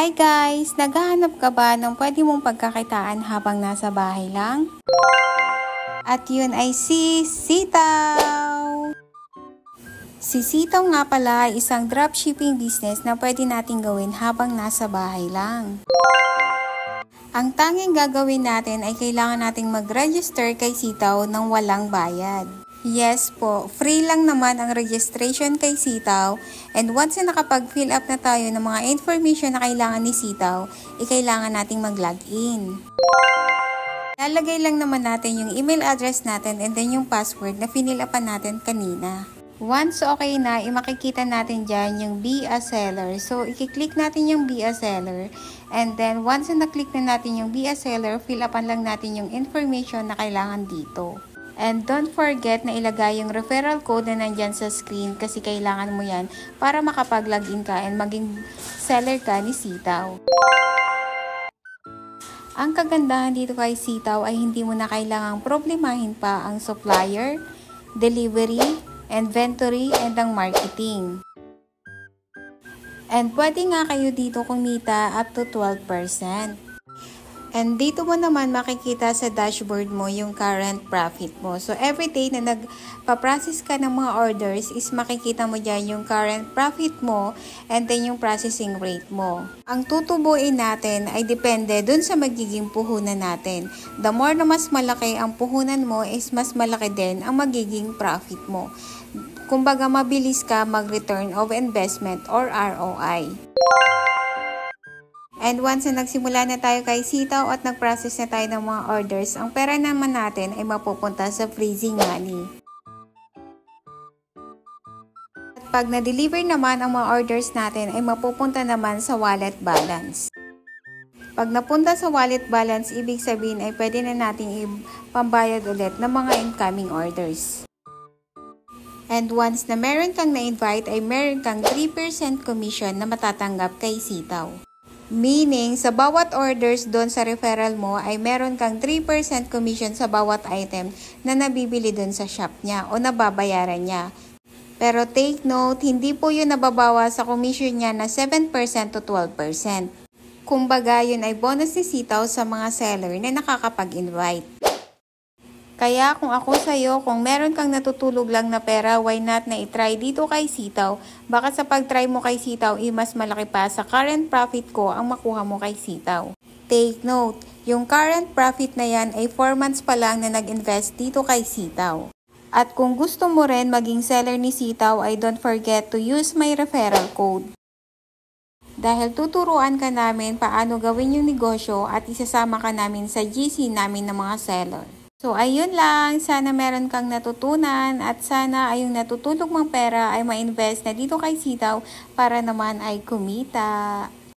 Hi guys! Naghahanap ka ba ng pwede mong pagkakitaan habang nasa bahay lang? At yun ay si Sitaw! Si Sitaw nga pala ay isang dropshipping business na pwede nating gawin habang nasa bahay lang. Ang tanging gagawin natin ay kailangan nating mag-register kay Sitaw ng walang bayad. Yes po, free lang naman ang registration kay Sitaw, and once na nakapag-fill up na tayo ng mga information na kailangan ni Sitaw, kailangan nating mag-login. Lalagay lang naman natin yung email address natin and then yung password na finil upan natin kanina. Once okay na, makikita natin dyan yung Be a Seller. So, i-click natin yung Be a Seller. And then, once na na-click na natin yung Be a Seller, fill upan lang natin yung information na kailangan dito. And don't forget na ilagay yung referral code na nandyan sa screen kasi kailangan mo yan para makapag-login ka and maging seller ka ni Sitaw. Ang kagandahan dito kay Sitaw ay hindi mo na kailangang problemahin pa ang supplier, delivery, inventory, and ang marketing. And pwede nga kayo dito kumita up to 12%. And dito mo naman makikita sa dashboard mo yung current profit mo. So, every day na nagpa-process ka ng mga orders is makikita mo dyan yung current profit mo and then yung processing rate mo. Ang tutubuin natin ay depende dun sa magiging puhunan natin. The more na mas malaki ang puhunan mo is mas malaki din ang magiging profit mo. Kumbaga mabilis ka mag-return of investment or ROI. And once na nagsimula na tayo kay Sitaw at nag-process na tayo ng mga orders, ang pera naman natin ay mapupunta sa freezing money. At pag na-deliver naman ang mga orders natin ay mapupunta naman sa wallet balance. Pag napunta sa wallet balance, ibig sabihin ay pwede na natin ipambayad ulit ng mga incoming orders. And once na meron kang na-invite ay meron kang 3% commission na matatanggap kay Sitaw. Meaning, sa bawat orders doon sa referral mo ay meron kang 3% commission sa bawat item na nabibili doon sa shop niya o nababayaran niya. Pero take note, hindi po yun nababawa sa commission niya na 7% to 12%. Kumbaga, yun ay bonus ni Sitaw sa mga seller na nakakapag-invite. Kaya kung ako sa'yo, kung meron kang natutulog lang na pera, why not na itry dito kay Sitaw? Baka sa pag-try mo kay Sitaw, mas malaki pa sa current profit ko ang makuha mo kay Sitaw. Take note, yung current profit na yan ay 4 months pa lang na nag-invest dito kay Sitaw. At kung gusto mo rin maging seller ni Sitaw, ay don't forget to use my referral code. Dahil tuturuan ka namin paano gawin yung negosyo at isasama ka namin sa GC namin ng mga seller. So, ayun lang. Sana meron kang natutunan at sana ay yung natutulog mong pera ay ma-invest na dito kay Sitaw para naman ay kumita.